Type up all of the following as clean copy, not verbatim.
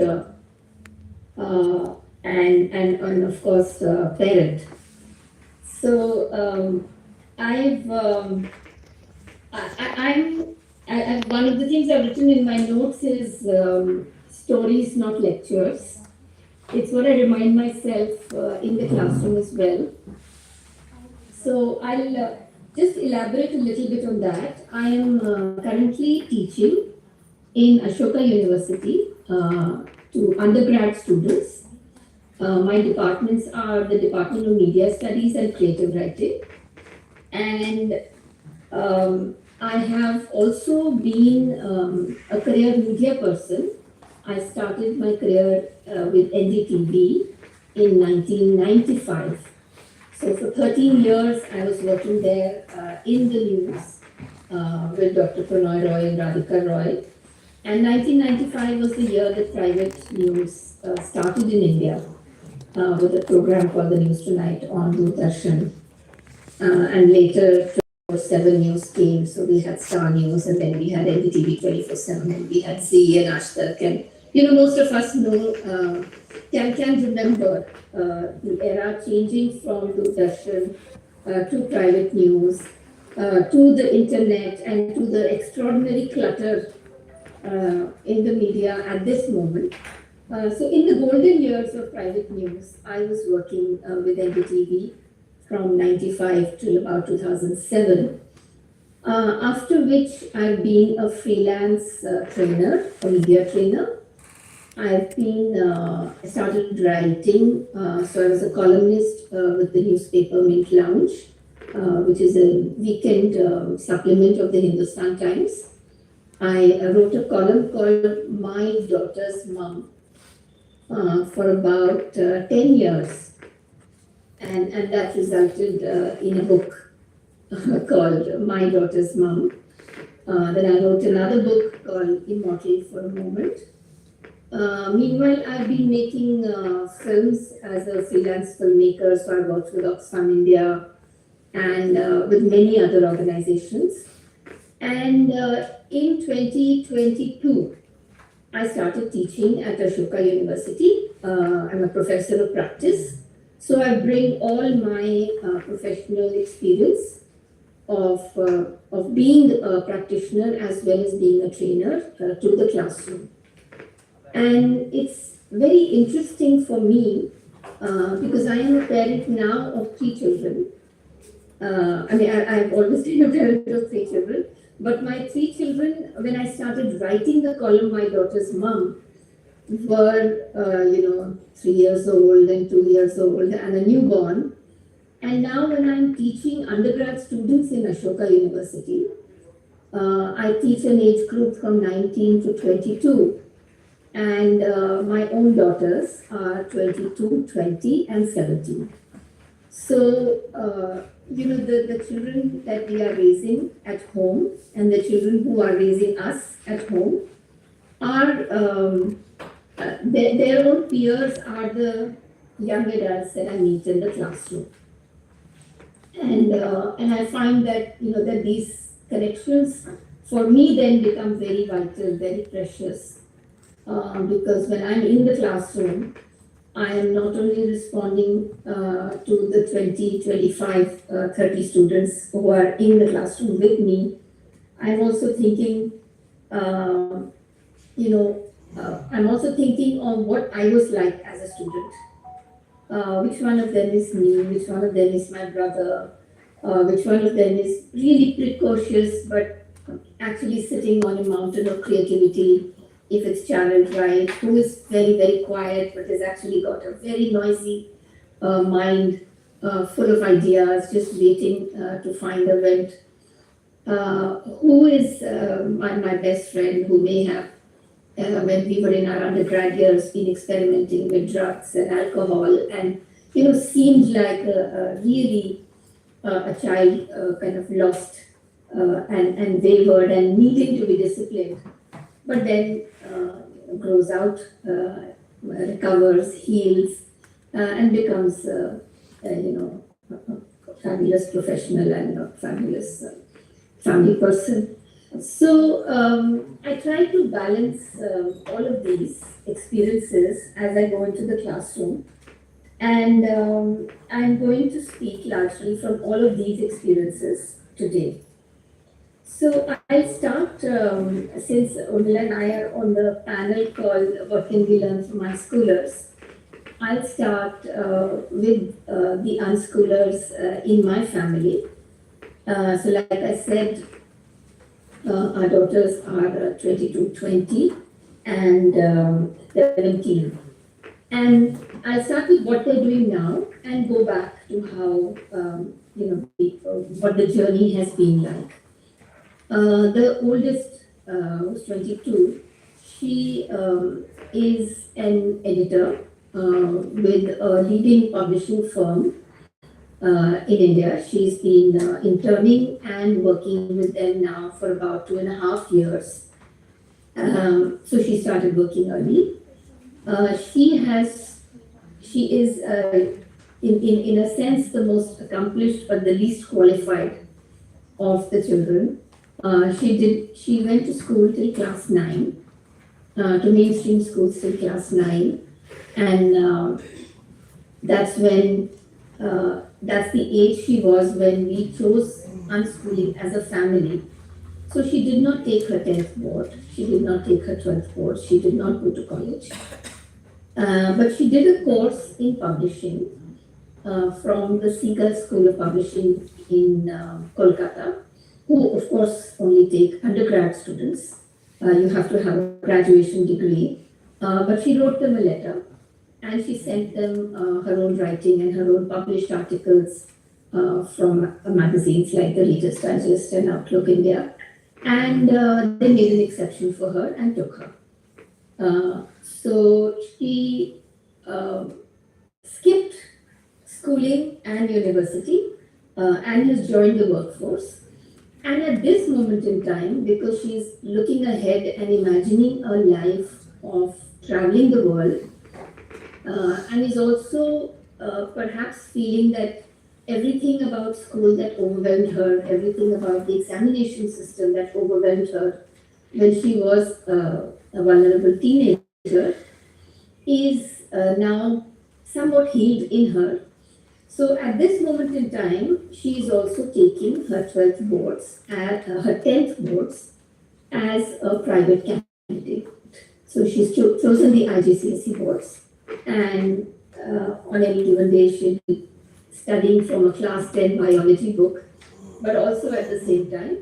uh, and of course parent. So I've one of the things I've written in my notes is stories, not lectures. It's what I remind myself in the classroom as well. So I'll just elaborate a little bit on that. I am currently teaching in Ashoka University to undergrad students. My departments are the Department of Media Studies and Creative Writing. And I have also been a career media person. I started my career with NDTV in 1995. So for 13 years, I was working there in the news with Dr. Prannoy Roy and Radhika Roy. And 1995 was the year that private news started in India with a program called The News Tonight on Darshan. And later, 24/7 News came. So we had Star News, and then we had NDTV 24/7, and we had C and Ashtak. And most of us know, can remember the era changing from Darshan to private news, to the internet, and to the extraordinary clutter in the media at this moment. So in the golden years of private news, I was working with NDTV from 95 till about 2007. After which I've been a freelance trainer, a media trainer. I've been started writing. So I was a columnist with the newspaper Mint Lounge, which is a weekend supplement of the Hindustan Times. I wrote a column called My Daughter's Mom for about 10 years. And that resulted in a book called My Daughter's Mom. Then I wrote another book called Immortal for a Moment. Meanwhile, I've been making films as a freelance filmmaker. So I worked with Oxfam India and with many other organizations. And in 2022, I started teaching at Ashoka University. I'm a professor of practice. So I bring all my professional experience of being a practitioner as well as being a trainer to the classroom. And it's very interesting for me because I am a parent now of 3 children. I've always been a parent of 3 children, but my 3 children, when I started writing the column My Daughter's Mom, were 3 years old and 2 years old and a newborn. And now when I'm teaching undergrad students in Ashoka University, I teach an age group from 19 to 22. And my own daughters are 22, 20, and 17. So, the children that we are raising at home and the children who are raising us at home are, their own peers are the young adults that I meet in the classroom. And I find that, that these connections for me then become very vital, very precious. Because when I'm in the classroom, I am not only responding to the 20, 25, 30 students who are in the classroom with me, I'm also thinking, I'm also thinking on what I was like as a student. Which one of them is me, which one of them is my brother, which one of them is really precocious but actually sitting on a mountain of creativity, if it's channeled right, who is very, very quiet but has actually got a very noisy mind full of ideas, just waiting to find a vent. Who is my best friend who may have, when we were in our undergrad years, been experimenting with drugs and alcohol and, seemed like really a child kind of lost and wavered and needing to be disciplined. But then grows out, recovers, heals, and becomes, a fabulous professional and a fabulous family person. I try to balance all of these experiences as I go into the classroom, and I'm going to speak largely from all of these experiences today. So I'll start, since Urmila and I are on the panel called What Can We Learn from Unschoolers? I'll start with the unschoolers in my family. So like I said, our daughters are 22, 20 and 17. And I'll start with what they're doing now and go back to how, what the journey has been like. The oldest, who's 22, she is an editor with a leading publishing firm in India. She's been interning and working with them now for about 2.5 years. So she started working early. She is, in a sense, the most accomplished but the least qualified of the children. She went to school till class 9, to mainstream schools till class 9. And that's when, that's the age she was when we chose unschooling as a family. So she did not take her 10th board, she did not take her 12th board, she did not go to college. But she did a course in publishing from the Seagull School of Publishing in Kolkata, who of course only take undergrad students. You have to have a graduation degree. But she wrote them a letter and she sent them her own writing and her own published articles from magazines like the Reader's Digest and Outlook India. And they made an exception for her and took her. So she skipped schooling and university and has joined the workforce. And at this moment in time, because she's looking ahead and imagining a life of traveling the world, and is also perhaps feeling that everything about school that overwhelmed her, everything about the examination system that overwhelmed her when she was a vulnerable teenager is now somewhat healed in her. So at this moment in time, she is also taking her 12th boards, her 10th boards as a private candidate. So she's chosen the IGCSE boards, and on any given day she'll be studying from a class 10 biology book, but also at the same time,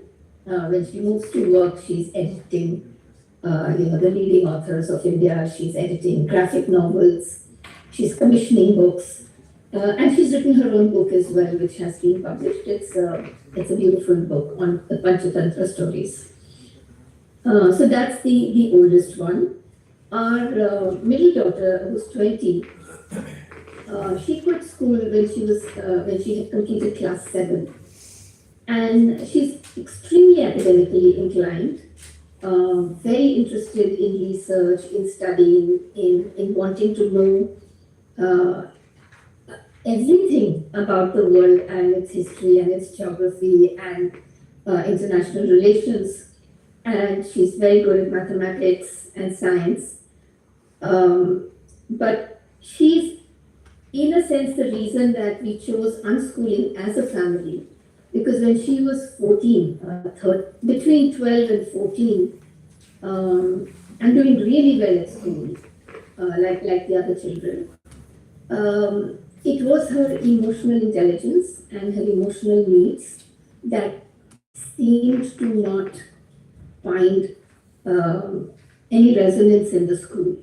when she moves to work, she's editing, the leading authors of India. She's editing graphic novels, she's commissioning books, and she's written her own book as well, which has been published. It's a beautiful book on the Panchatantra stories. So that's the oldest one. Our middle daughter, who's 20, she quit school when she had completed class 7, and she's extremely academically inclined, very interested in research, in studying, in wanting to know everything about the world and its history and its geography and international relations. And she's very good at mathematics and science. But she's, in a sense, the reason that we chose unschooling as a family, because when she was 14, between 12 and 14, and doing really well at school, like the other children, it was her emotional intelligence and her emotional needs that seemed to not find any resonance in the school.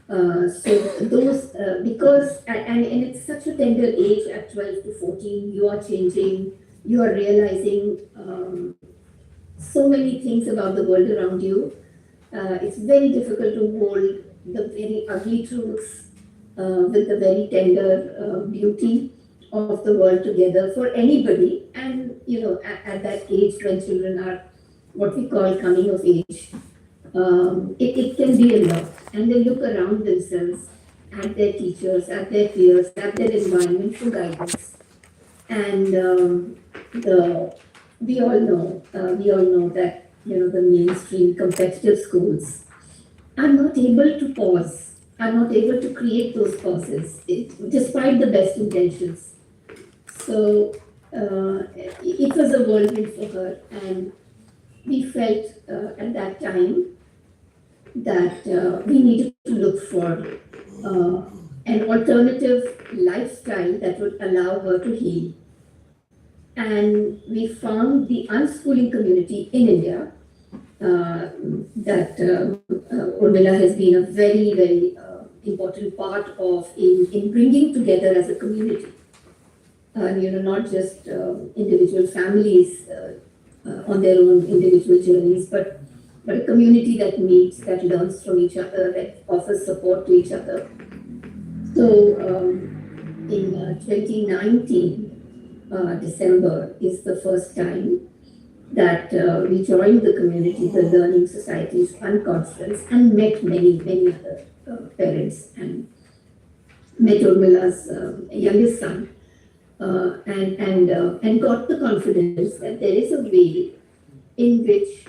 So those, because, and it's such a tender age at 12 to 14, you are changing, you are realizing so many things about the world around you. It's very difficult to hold the very ugly truths with the very tender beauty of the world together for anybody. And, at that age when children are what we call coming of age, it can be a lot. And they look around themselves at their teachers, at their peers, at their environment for guidance. And we all know that the mainstream competitive schools, are not able to pause, are not able to create those pauses, despite the best intentions. So it was a whirlwind for her, and we felt at that time that we needed to look for an alternative lifestyle that would allow her to heal. And we found the unschooling community in India that Urmila has been a very, very important part of in bringing together as a community. Not just individual families on their own individual journeys, but a community that meets, that learns from each other, that offers support to each other. So in 2019, December is the first time that we joined the community, the Learning Societies Fund Conference, and met many, many other parents, and met Urmila's youngest son, and got the confidence that there is a way in which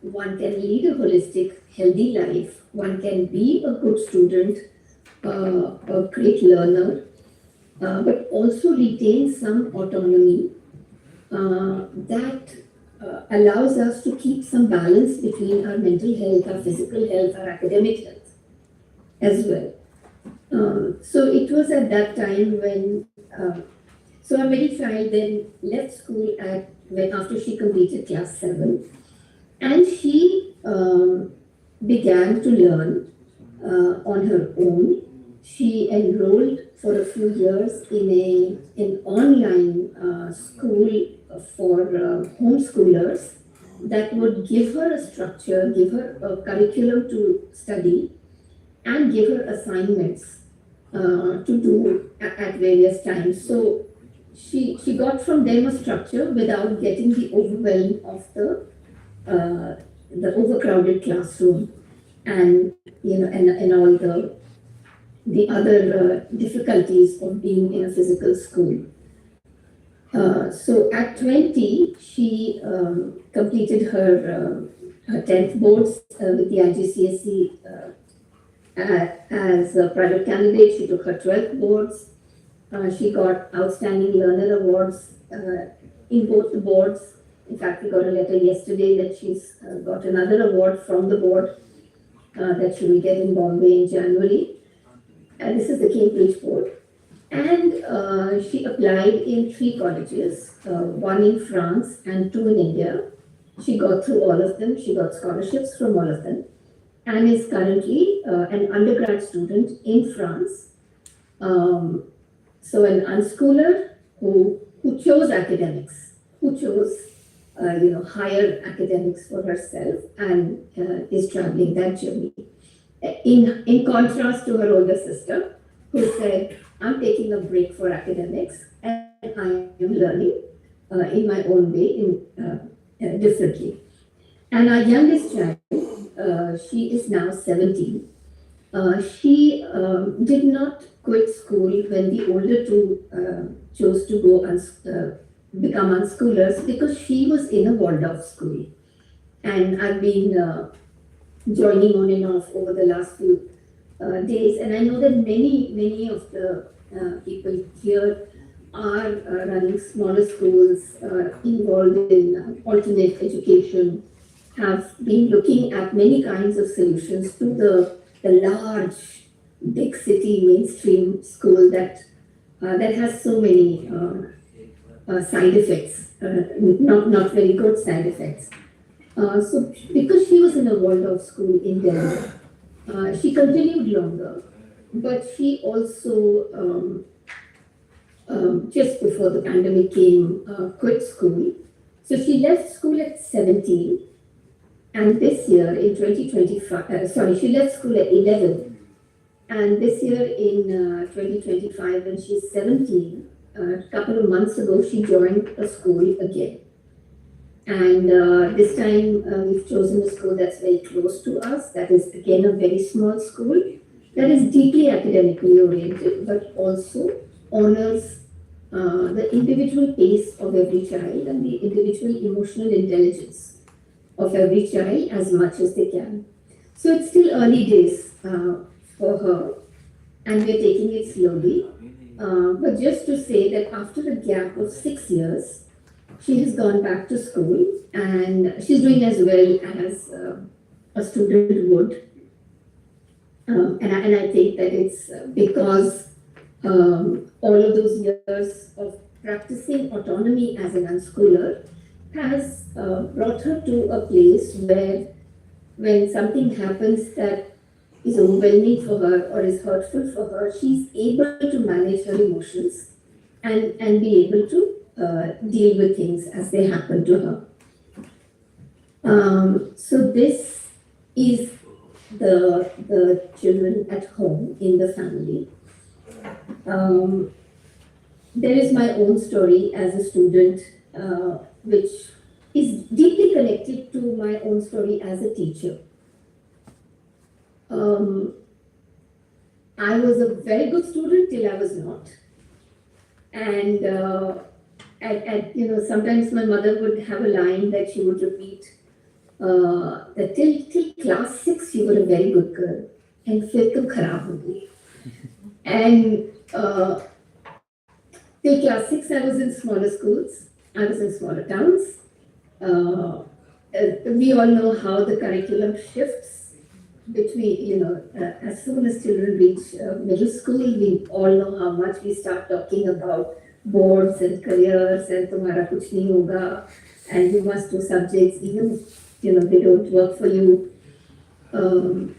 one can lead a holistic, healthy life, one can be a good student, a great learner, but also retain some autonomy that allows us to keep some balance between our mental health, our physical health, our academic health as well. So it was at that time when, so our middle child then left school after she completed class 7, and she began to learn on her own. She enrolled for a few years in an online school for homeschoolers that would give her a structure, give her a curriculum to study, and give her assignments to do at various times. So she got from them a structure without getting the overwhelm of the overcrowded classroom, and and all the other difficulties of being in a physical school. So at 20, she completed her 10th boards with the IGCSE as a private candidate. She took her 12th boards. She got outstanding learner awards in both the boards. In fact, we got a letter yesterday that she's got another award from the board that she will get in Bombay in January. And this is the Cambridge board. And she applied in 3 colleges, 1 in France and 2 in India. She got through all of them. She got scholarships from all of them, and is currently an undergrad student in France. So an unschooler who chose academics, who chose higher academics for herself, and is traveling that journey. In contrast to her older sister, who said, I'm taking a break for academics and I am learning in my own way, differently. And our youngest child, she is now 17. She did not quit school when the older 2 chose to go become unschoolers, because she was in a Waldorf school. And I've been joining on and off over the last few days, and I know that many of the people here are running smaller schools, involved in alternate education, have been looking at many kinds of solutions to the large, big city mainstream school that has so many side effects, not very good side effects. So because she was in a Waldorf school in Delhi, she continued longer, but she also, just before the pandemic came, quit school. So she left school at 17, and this year in 2025, she left school at 11, and this year in 2025, when she's 17, a couple of months ago, she joined a school again. And this time we've chosen a school that's very close to us. That is, again, a very small school that is deeply academically oriented, but also honors the individual pace of every child and the individual emotional intelligence of every child as much as they can. So it's still early days for her, and we're taking it slowly. But just to say that after a gap of 6 years, she has gone back to school and she's doing as well as a student would. And I think that it's because all of those years of practicing autonomy as an unschooler has brought her to a place where when something happens that is overwhelming for her or is hurtful for her, she's able to manage her emotions and be able to deal with things as they happen to her. So this is the children at home in the family. There is my own story as a student, which is deeply connected to my own story as a teacher. I was a very good student till I was not. And sometimes my mother would have a line that she would repeat, that till class 6 you were a very good girl, and फिर तुम खराब हो गई. And till class 6 I was in smaller schools, I was in smaller towns. We all know how the curriculum shifts between, as soon as children reach middle school, we all know how much we start talking about boards and careers and tumhara kuch nahi hoga and you must do subjects even if they don't work for you. And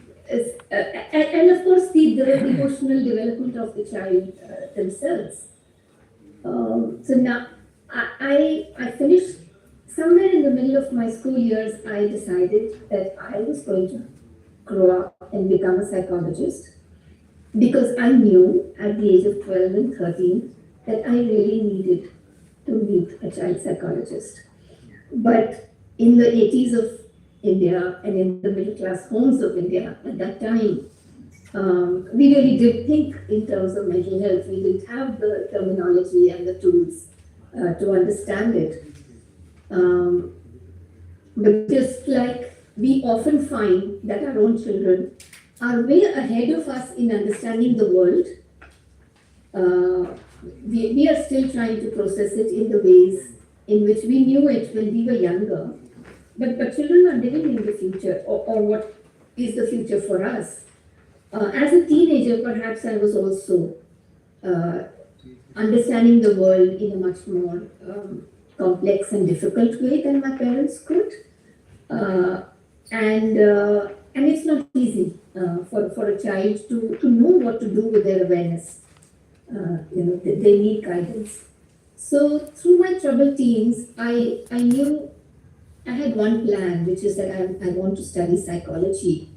of course the emotional development of the child themselves. So now I finished somewhere in the middle of my school years. I decided that I was going to grow up and become a psychologist because I knew at the age of 12 and 13 that I really needed to meet a child psychologist. But in the 80s of India and in the middle class homes of India at that time, we really did think in terms of mental health. We didn't have the terminology and the tools to understand it. But just like we often find that our own children are way ahead of us in understanding the world, we are still trying to process it in the ways in which we knew it when we were younger. But children are living in the future, or what is the future for us. As a teenager, perhaps I was also understanding the world in a much more complex and difficult way than my parents could. And it's not easy for a child to know what to do with their awareness. They need guidance. So through my troubled teens, I knew I had one plan, which is that I want to study psychology.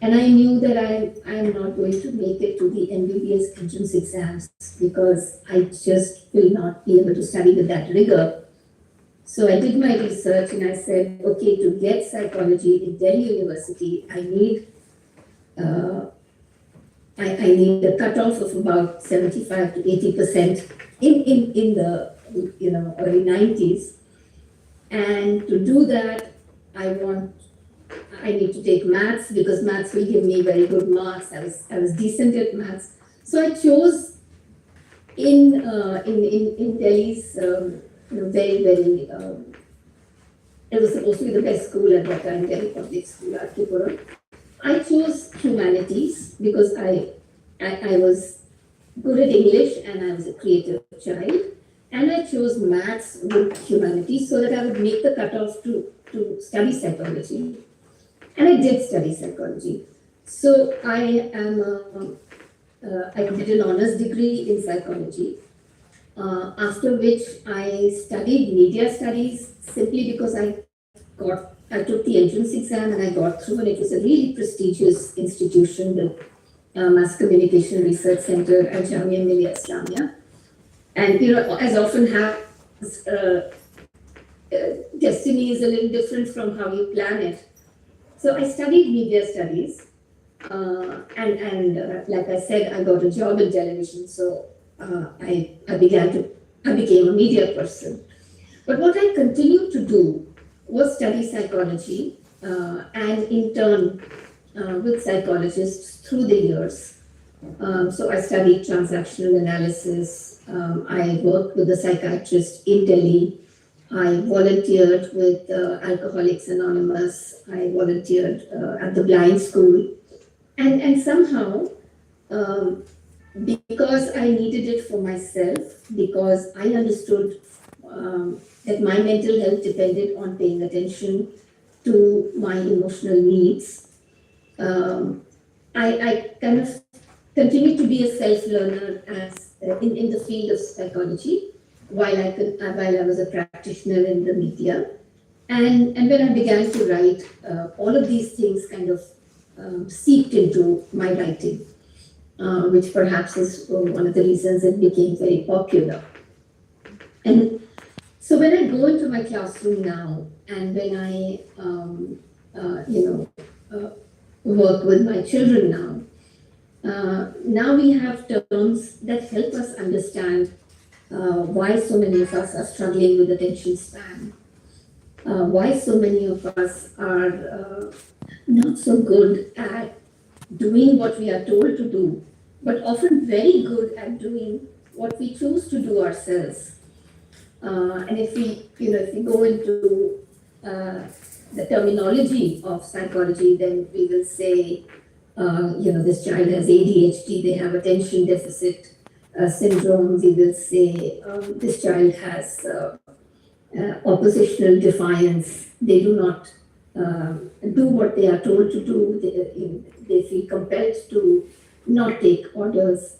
And I knew that I am not going to make it to the MBBS entrance exams because I just will not be able to study with that rigor. So I did my research and I said, okay, to get psychology in Delhi University, I need a cutoff of about 75 to 80% in the early 90s. And to do that, I need to take maths because maths will give me very good marks. I was decent at maths. So I chose in Delhi's very, very, it was supposed to be the best school at that time, Delhi Public School, Arkipuram. I chose humanities because I was good at English and I was a creative child. And I chose maths with humanities so that I would make the cutoff to study psychology. And I did study psychology. So I did an honors degree in psychology. After which I studied media studies simply because I took the entrance exam and I got through, and it was a really prestigious institution, the Mass Communication Research Center at Jamia Millia Islamia. And as often happens, destiny is a little different from how you plan it. So I studied media studies, and like I said, I got a job in television. So I became a media person. But what I continued to do was study psychology, and in turn with psychologists through the years. So I studied transactional analysis. I worked with a psychiatrist in Delhi. I volunteered with Alcoholics Anonymous. I volunteered at the blind school. And somehow, um, because I needed it for myself, because I understood that my mental health depended on paying attention to my emotional needs, um, I kind of continued to be a self-learner as in the field of psychology while I was a practitioner in the media. And when I began to write, all of these things kind of seeped into my writing, which perhaps is one of the reasons it became very popular. And so when I go into my classroom now, and when I, work with my children now, now we have terms that help us understand why so many of us are struggling with attention span, why so many of us are not so good at doing what we are told to do, but often very good at doing what we choose to do ourselves. And if we go into the terminology of psychology, then we will say, this child has ADHD, they have attention deficit syndrome. We will say this child has oppositional defiance. They do not do what they are told to do. They feel compelled to not take orders.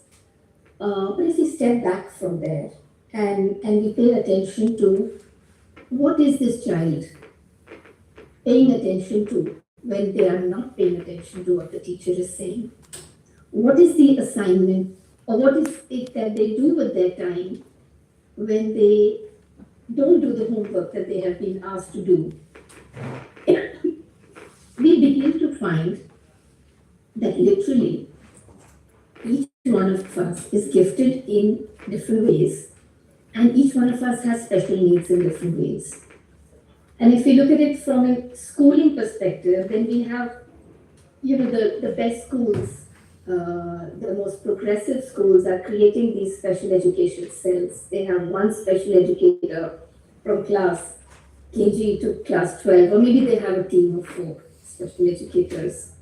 But if we step back from there and we pay attention to what is this child paying attention to when they are not paying attention to what the teacher is saying, what is the assignment or what is it that they do with their time when they don't do the homework that they have been asked to do, we begin to find that literally each one of us is gifted in different ways, and each one of us has special needs in different ways. And if we look at it from a schooling perspective, then we have, the best schools, the most progressive schools are creating these special education cells. They have one special educator from class KG to class 12, or maybe they have a team of 4 special educators.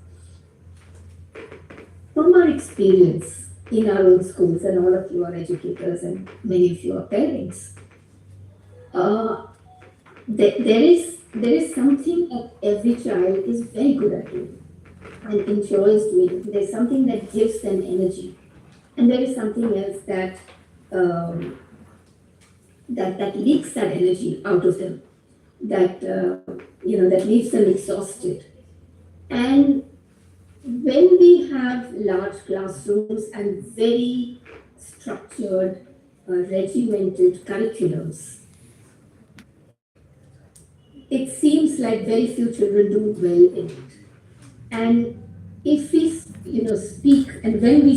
From our experience in our own schools, and all of you are educators and many of you are parents, there is something that every child is very good at doing and enjoys doing. There's something that gives them energy, and there is something else that that leaks that energy out of them, that leaves them exhausted. And when we have large classrooms and very structured, regimented curriculums, it seems like very few children do well in it. And if we, speak, and when we